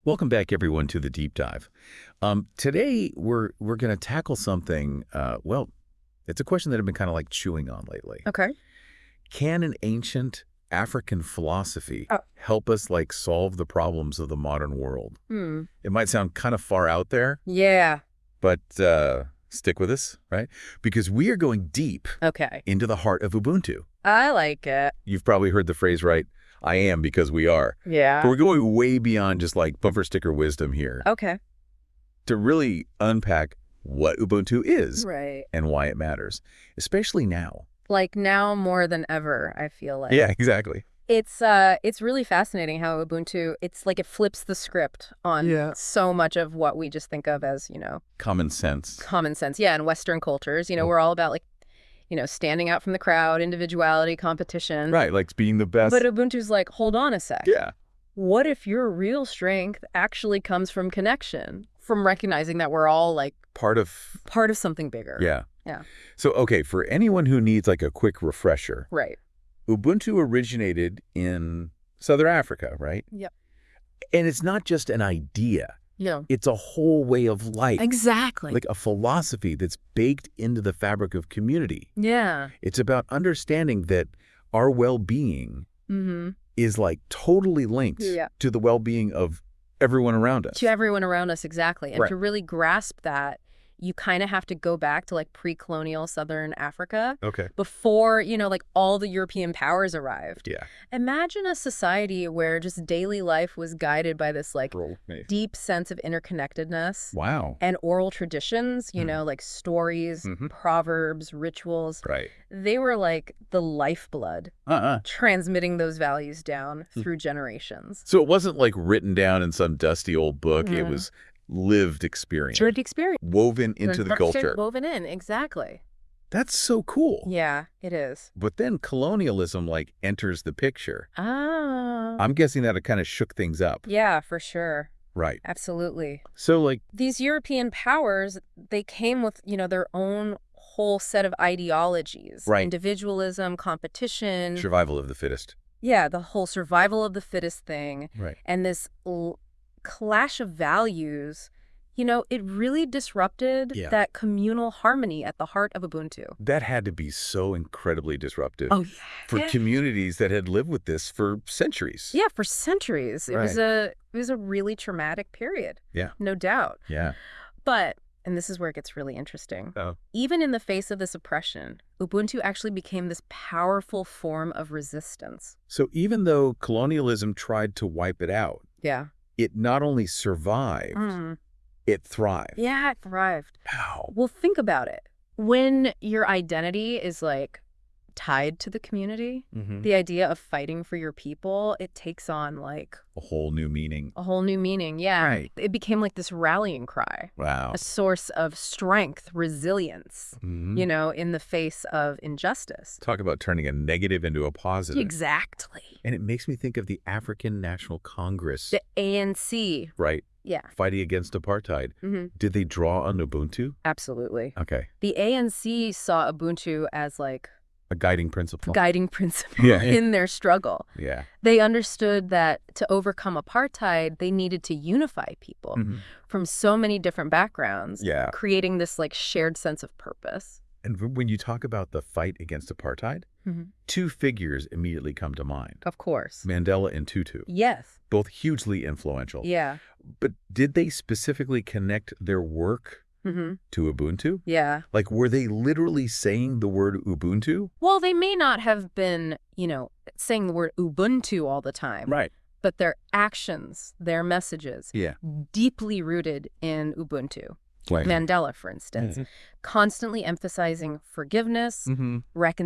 Welcome back, everyone, to the deep dive. Today, we're going to tackle something. Well, it's a question that I've been kind of like chewing on lately. Okay. Can an ancient African philosophy Oh. help us like solve the problems of the modern world? Hmm. It might sound kind of far out there, Yeah. but stick with us, right? Because we are going deep Okay. into the heart of Ubuntu. I like it. You've probably heard the phrase, right? I am because we are. Yeah. But we're going way beyond just like bumper sticker wisdom here Okay. to really unpack what Ubuntu is Right. and why it matters, especially now. Like now more than ever, I feel like. Yeah, exactly. It's really fascinating how Ubuntu, it's like it flips the script on so much of what we just think of as, Common sense. common sense. Yeah, in Western cultures, we're all about like, standing out from the crowd, individuality, competition. Right, like being the best. But Ubuntu's like, hold on a sec. Yeah. What if your real strength actually comes from connection, from recognizing that we're all like Part of something bigger? Yeah. Yeah. So, okay, for anyone who needs like a quick refresher, Right. Ubuntu originated in Southern Africa, right? Yep. And it's not just an idea. Yeah. It's a whole way of life. Exactly. Like a philosophy that's baked into the fabric of community. Yeah. It's about understanding that our well-being Mm-hmm. is like totally linked Yeah. to the well-being of everyone around us. To everyone around us, exactly. And Right. to really grasp that, you kind of have to go back to like pre-colonial Southern Africa Okay. before, like all the European powers arrived. Yeah. Imagine a society where just daily life was guided by this like Roll me. deep sense of interconnectedness. Wow. And oral traditions, like stories, Mhm. proverbs, rituals. Right. They were like the lifeblood, transmitting those values down through generations. So it wasn't like written down in some dusty old book. It Mhm. was lived experience. Lived experience. Woven into the culture. Woven in, exactly. That's so cool. Yeah, it is. But then colonialism like enters the picture. Ah. I'm guessing that it kind of shook things up. Yeah, for sure. Right. Absolutely. So like, These European powers, they came with, their own whole set of ideologies. Right. Individualism, competition. survival of the fittest. Yeah, the whole survival of the fittest thing. Right. And this clash of values, it really disrupted Yeah. that communal harmony at the heart of Ubuntu. That had to be so incredibly disruptive Oh, yeah. for communities that had lived with this for centuries. Yeah, for centuries. It was Right. a really traumatic period. Yeah. No doubt. Yeah. But, and this is where it gets really interesting, Oh. even in the face of this oppression, Ubuntu actually became this powerful form of resistance. So even though colonialism tried to wipe it out, Yeah. it not only survived, it thrived. Yeah, it thrived. Wow. Well, think about it. When your identity is like tied to the community, Mm-hmm. the idea of fighting for your people, it takes on like A whole new meaning. a whole new meaning. Yeah. Right. It became like this rallying cry, Wow. a source of strength, resilience, Mhm. in the face of injustice. Talk about turning a negative into a positive. Exactly. And it makes me think of the African National Congress, The ANC. right? Yeah. Fighting against apartheid. Hmm. Did they draw on Ubuntu? Absolutely. Okay. The ANC saw Ubuntu as like A guiding principle. guiding principle Yeah. in their struggle. Yeah. They understood that to overcome apartheid, they needed to unify people Mhm. from so many different backgrounds, Yeah. creating this like shared sense of purpose. And when you talk about the fight against apartheid, Mhm. two figures immediately come to mind. Of course. Mandela and Tutu, Yes. both hugely influential. Yeah. But did they specifically connect their work Hmm. to Ubuntu? Yeah. Like, were they literally saying the word Ubuntu? Well, they may not have been, saying the word Ubuntu all the time, Right. but their actions, their messages, Yeah. deeply rooted in Ubuntu. Like, Mandela, for instance, constantly emphasizing forgiveness, mm-hmm.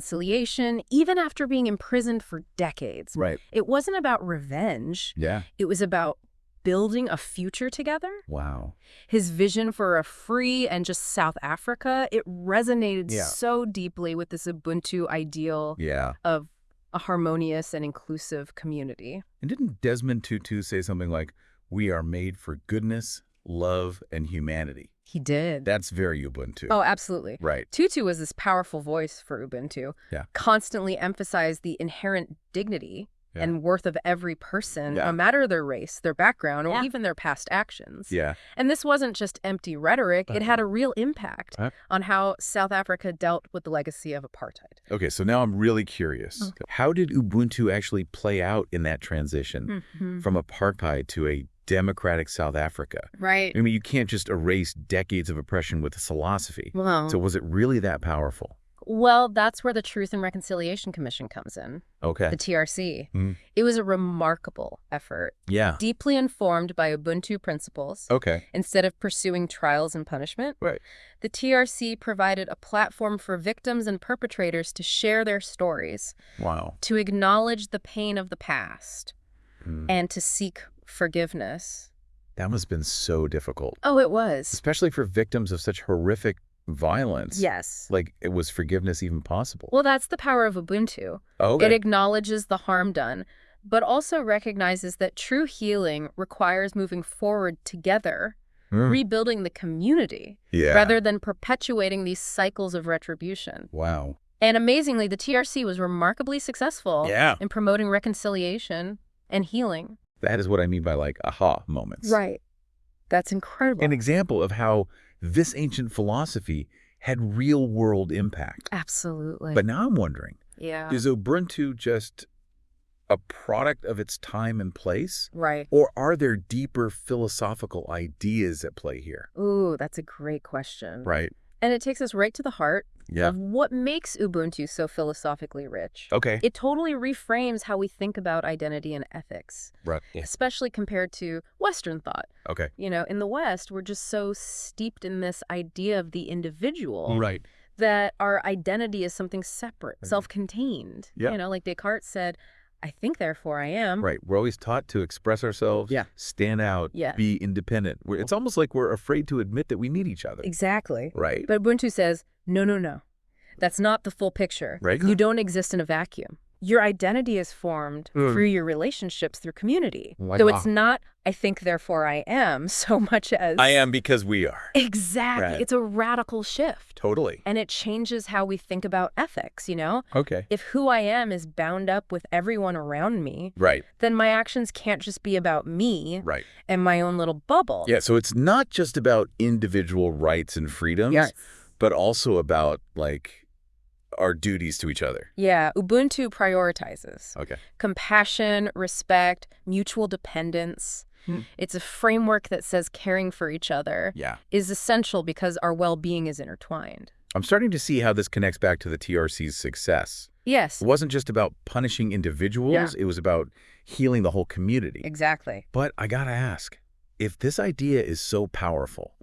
reconciliation, even after being imprisoned for decades. Right. It wasn't about revenge. Yeah. It was about building a future together. Wow. His vision for a free and just South Africa, it resonated Yeah. so deeply with this Ubuntu ideal Yeah. of a harmonious and inclusive community. And didn't Desmond Tutu say something like, "We are made for goodness, love, and humanity"? He did. That's very Ubuntu. Oh, absolutely. Right. Tutu was this powerful voice for Ubuntu, Yeah. constantly emphasized the inherent dignity and worth of every person, no matter their race, their background, or even their past actions. And this wasn't just empty rhetoric. It had a real impact on how South Africa dealt with the legacy of apartheid. Okay, so now I'm really curious. How did Ubuntu actually play out in that transition from apartheid to a democratic South Africa? Right. I mean, you can't just erase decades of oppression with philosophy. Well, so was it really that powerful? Well, that's where the Truth and Reconciliation Commission comes in. Okay. The TRC. It was a remarkable effort. Yeah. Deeply informed by Ubuntu principles. Okay. Instead of pursuing trials and punishment. Right. The TRC provided a platform for victims and perpetrators to share their stories. Wow. To acknowledge the pain of the past. And to seek forgiveness. That must have been so difficult. Oh, it was. Especially for victims of such horrific violence. Yes. Like, was forgiveness even possible? Well, that's the power of Ubuntu. Okay. It acknowledges the harm done, but also recognizes that true healing requires moving forward together, rebuilding the community, rather than perpetuating these cycles of retribution. Wow. And amazingly, the TRC was remarkably successful in promoting reconciliation and healing. That is what I mean by, like, aha moments. Right. That's incredible. An example of how this ancient philosophy had real-world impact. Absolutely. But now I'm wondering, is Ubuntu just a product of its time and place? Right. Or are there deeper philosophical ideas at play here? Ooh, that's a great question. Right. And it takes us right to the heart of what makes Ubuntu so philosophically rich. Okay. It totally reframes how we think about identity and ethics, Right. especially compared to Western thought. Okay. You know, in the West, we're just so steeped in this idea of the individual Right. that our identity is something separate, self-contained. Yeah. You know, like Descartes said, I think, therefore I am. Right. We're always taught to express ourselves, stand out, be independent. It's almost like we're afraid to admit that we need each other. Exactly. Right. But Ubuntu says, no, no, no. That's not the full picture. Right. You don't exist in a vacuum. Your identity is formed through your relationships, through community. So it's not, I think, therefore I am, so much as... I am because we are. Exactly. Right. It's a radical shift. Totally. And it changes how we think about ethics, you know? Okay. If who I am is bound up with everyone around me, right, then my actions can't just be about me right, and my own little bubble. Yeah, so it's not just about individual rights and freedoms, but also about, like, our duties to each other. Yeah, Ubuntu prioritizes compassion, respect, mutual dependence. It's a framework that says caring for each other is essential because our well-being is intertwined. I'm starting to see how this connects back to the TRC's success. Yes. It wasn't just about punishing individuals, it was about healing the whole community. Exactly. But I gotta ask, if this idea is so powerful,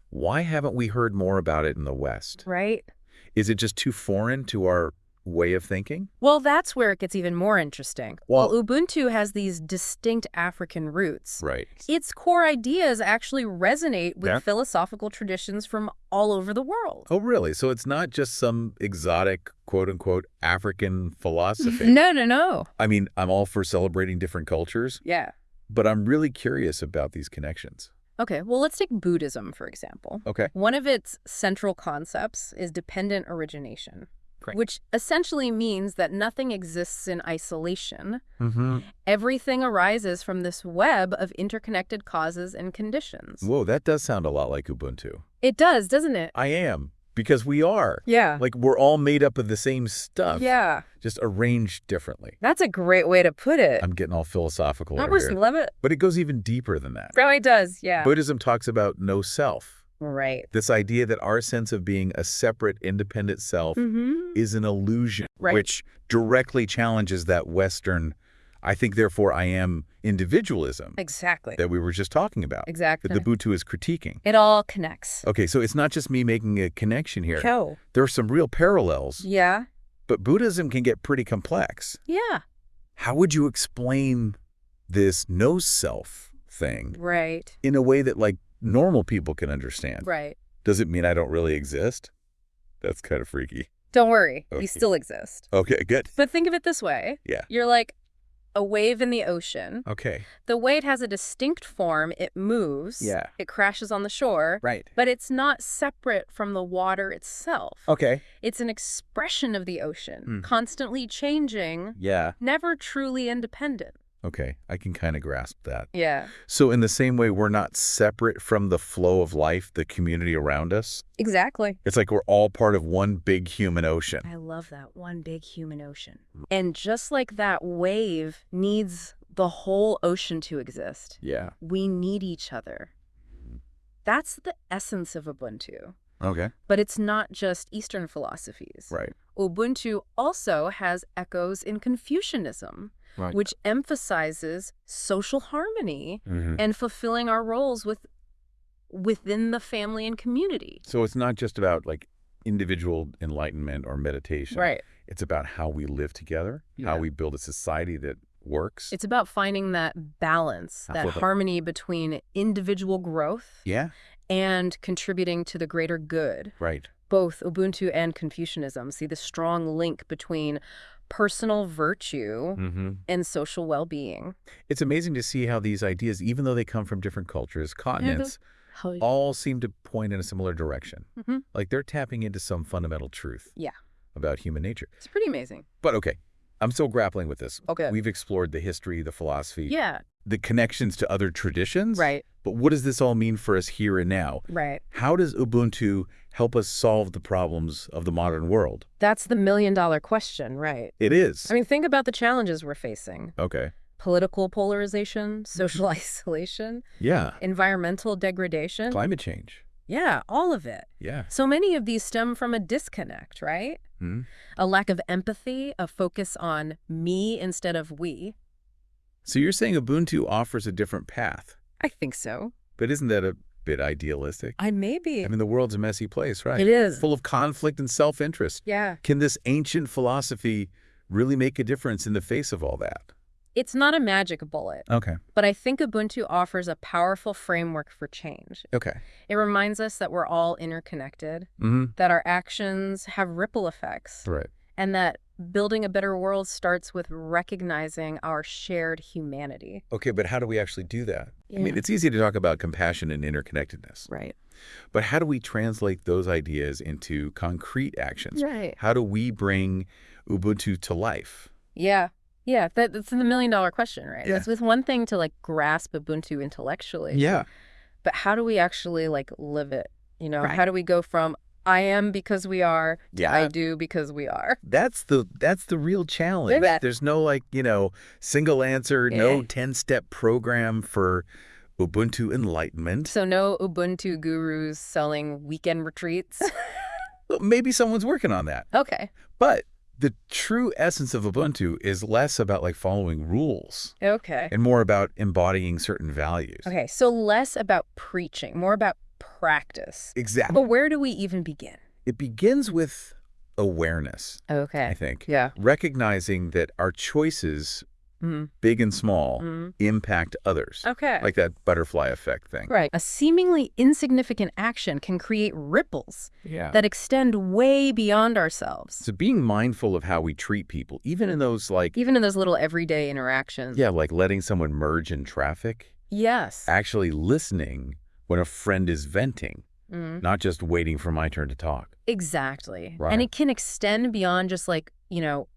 why haven't we heard more about it in the West? Right. Is it just too foreign to our way of thinking? Well, that's where it gets even more interesting. Well, Ubuntu has these distinct African roots. Right. Its core ideas actually resonate with philosophical traditions from all over the world. Oh, really? So it's not just some exotic, quote-unquote, African philosophy? No, no, no. I mean, I'm all for celebrating different cultures. Yeah. But I'm really curious about these connections. Okay, well, let's take Buddhism, for example. Okay. One of its central concepts is dependent origination, which essentially means that nothing exists in isolation. Everything arises from this web of interconnected causes and conditions. Whoa, that does sound a lot like Ubuntu. It does, doesn't it? I am. Because we are. Yeah. Like, we're all made up of the same stuff. Yeah. Just arranged differently. That's a great way to put it. I'm getting all philosophical I over just here. love it. But it goes even deeper than that. Really does, yeah. Buddhism talks about no self. Right. This idea that our sense of being a separate, independent self is an illusion, which directly challenges that Western, I think, therefore I am individualism. Exactly. That we were just talking about. Exactly. That Ubuntu is critiquing. It all connects. Okay, so it's not just me making a connection here. No. There are some real parallels. Yeah. But Buddhism can get pretty complex. Yeah. How would you explain this no self thing? Right. In a way that, like, normal people can understand? Right. Does it mean I don't really exist? That's kind of freaky. Don't worry. Okay. We still exist. Okay, good. But think of it this way. Yeah. You're like, a wave in the ocean. Okay. The wave has a distinct form. It moves. Yeah. It crashes on the shore. Right. But it's not separate from the water itself. Okay. It's an expression of the ocean, constantly changing, never truly independent. Okay, I can kind of grasp that. Yeah. So in the same way, we're not separate from the flow of life, the community around us? Exactly. It's like we're all part of one big human ocean. I love that, one big human ocean. And just like that wave needs the whole ocean to exist, we need each other. That's the essence of Ubuntu. Okay. But it's not just Eastern philosophies. Right. Ubuntu also has echoes in Confucianism, which emphasizes social harmony and fulfilling our roles within the family and community. So it's not just about like individual enlightenment or meditation. Right. It's about how we live together, how we build a society that works. It's about finding that balance, that harmony between individual growth and contributing to the greater good. Right. Both Ubuntu and Confucianism see the strong link between personal virtue and social well-being. It's amazing to see how these ideas, even though they come from different cultures, continents, all seem to point in a similar direction. Like they're tapping into some fundamental truth about human nature. It's pretty amazing. But okay, I'm still grappling with this. Okay. We've explored the history, the philosophy, the connections to other traditions. Right. But what does this all mean for us here and now? Right. How does Ubuntu help us solve the problems of the modern world? That's the million-dollar question, right? It is. I mean, think about the challenges we're facing. Okay. Political polarization, social isolation, environmental degradation. Climate change. Yeah, all of it. Yeah. So many of these stem from a disconnect, right? A lack of empathy, a focus on me instead of we. So you're saying Ubuntu offers a different path? I think so. But isn't that a bit idealistic? Maybe. I mean, the world's a messy place, right? It is. Full of conflict and self-interest. Yeah. Can this ancient philosophy really make a difference in the face of all that? It's not a magic bullet. Okay. But I think Ubuntu offers a powerful framework for change. Okay. It reminds us that we're all interconnected, that our actions have ripple effects. Right. And that building a better world starts with recognizing our shared humanity. Okay, but how do we actually do that? I mean, it's easy to talk about compassion and interconnectedness. Right. But how do we translate those ideas into concrete actions? Right. How do we bring Ubuntu to life? Yeah. Yeah, that's the million-dollar question, right? Yeah. It's one thing to, like, grasp Ubuntu intellectually. Yeah. But how do we actually, like, live it? You know, Right. How do we go from I am because we are to Yeah. I do because we are? That's the real challenge. Yeah. There's no, like, single answer, no 10-step program for Ubuntu enlightenment. So no Ubuntu gurus selling weekend retreats? Well, maybe someone's working on that. Okay. But the true essence of Ubuntu is less about like following rules Okay. and more about embodying certain values. Okay, so less about preaching, more about practice. Exactly. But where do we even begin? It begins with awareness, Okay. I think. Yeah. Recognizing that our choices, big and small, impact others. Okay. Like that butterfly effect thing. Right. A seemingly insignificant action can create ripples that extend way beyond ourselves. So being mindful of how we treat people, even in those Even in those little everyday interactions. yeah, like letting someone merge in traffic, Yes. actually listening when a friend is venting, not just waiting for my turn to talk. Exactly. Right. And it can extend beyond just like,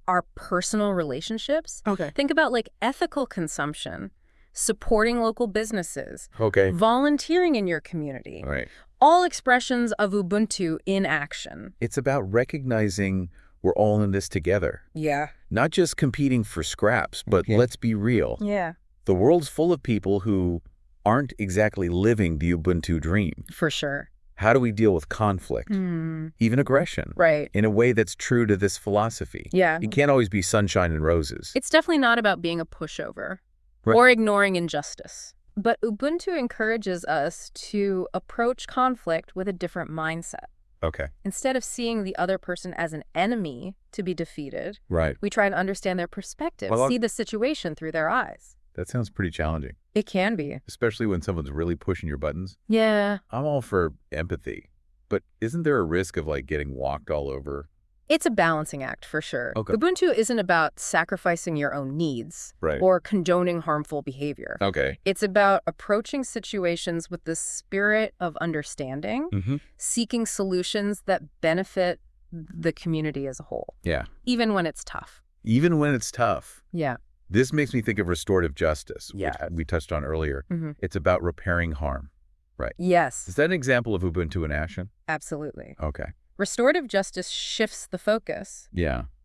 our personal relationships. Okay. Think about like ethical consumption, supporting local businesses, Okay. volunteering in your community. All right. All expressions of Ubuntu in action. It's about recognizing we're all in this together. Yeah. Not just competing for scraps, but let's be real. Yeah. The world's full of people who aren't exactly living the Ubuntu dream. For sure. How do we deal with conflict, even aggression, Right. in a way that's true to this philosophy? Yeah. It can't always be sunshine and roses. It's definitely not about being a pushover Right. or ignoring injustice. But Ubuntu encourages us to approach conflict with a different mindset. Okay. Instead of seeing the other person as an enemy to be defeated, Right. we try to understand their perspective, Well, see the situation through their eyes. That sounds pretty challenging, It can be. especially when someone's really pushing your buttons. Yeah. I'm all for empathy, but isn't there a risk of like getting walked all over It's a balancing act, for sure. Okay. Ubuntu isn't about sacrificing your own needs or condoning harmful behavior. Okay. It's about approaching situations with the spirit of understanding, seeking solutions that benefit the community as a whole. Yeah. Even when it's tough. Even when it's tough. Yeah. This makes me think of restorative justice, which we touched on earlier. It's about repairing harm. Right. Yes. Is that an example of Ubuntu in action? Absolutely. Okay. Restorative justice shifts the focus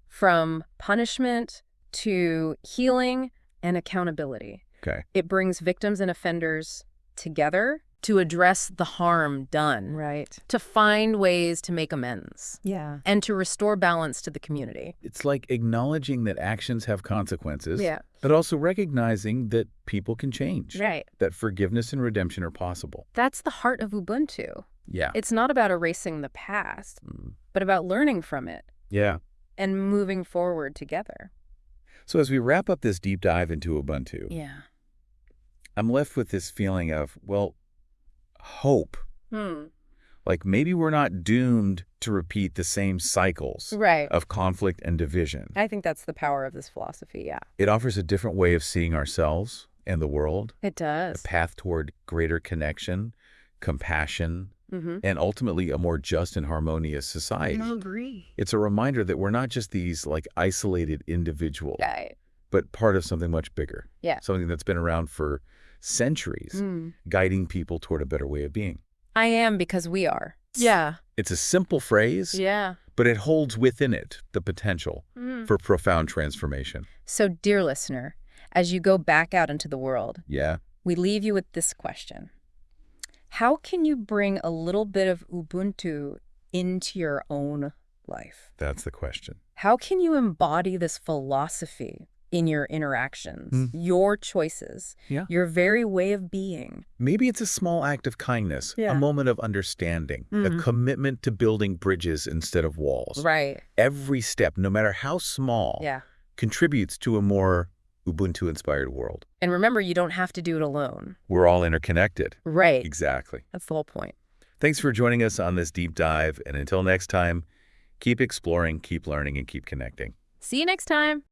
from punishment to healing and accountability. Okay. It brings victims and offenders together to address the harm done. Right. To find ways to make amends. Yeah. And to restore balance to the community. It's like acknowledging that actions have consequences, Yeah. but also recognizing that people can change. Right. That forgiveness and redemption are possible. That's the heart of Ubuntu. Yeah. It's not about erasing the past, but about learning from it. Yeah. And moving forward together. So as we wrap up this deep dive into Ubuntu, I'm left with this feeling of, well, hope. Like maybe we're not doomed to repeat the same cycles of conflict and division. I think that's the power of this philosophy, It offers a different way of seeing ourselves and the world. It does. A path toward greater connection, compassion, and ultimately a more just and harmonious society. I agree. It's a reminder that we're not just these like isolated individuals, but part of something much bigger. Something that's been around for centuries, guiding people toward a better way of being. I am because we are. Yeah. It's a simple phrase, but it holds within it the potential for profound transformation. So, dear listener, as you go back out into the world, we leave you with this question. How can you bring a little bit of Ubuntu into your own life? That's the question. How can you embody this philosophy in your interactions, your choices, your very way of being? Maybe it's a small act of kindness, a moment of understanding, a commitment to building bridges instead of walls. Right. Every step, no matter how small, contributes to a more Ubuntu-inspired world. And remember, you don't have to do it alone. We're all interconnected. Right. Exactly. That's the whole point. Thanks for joining us on this deep dive. And until next time, keep exploring, keep learning, and keep connecting. See you next time.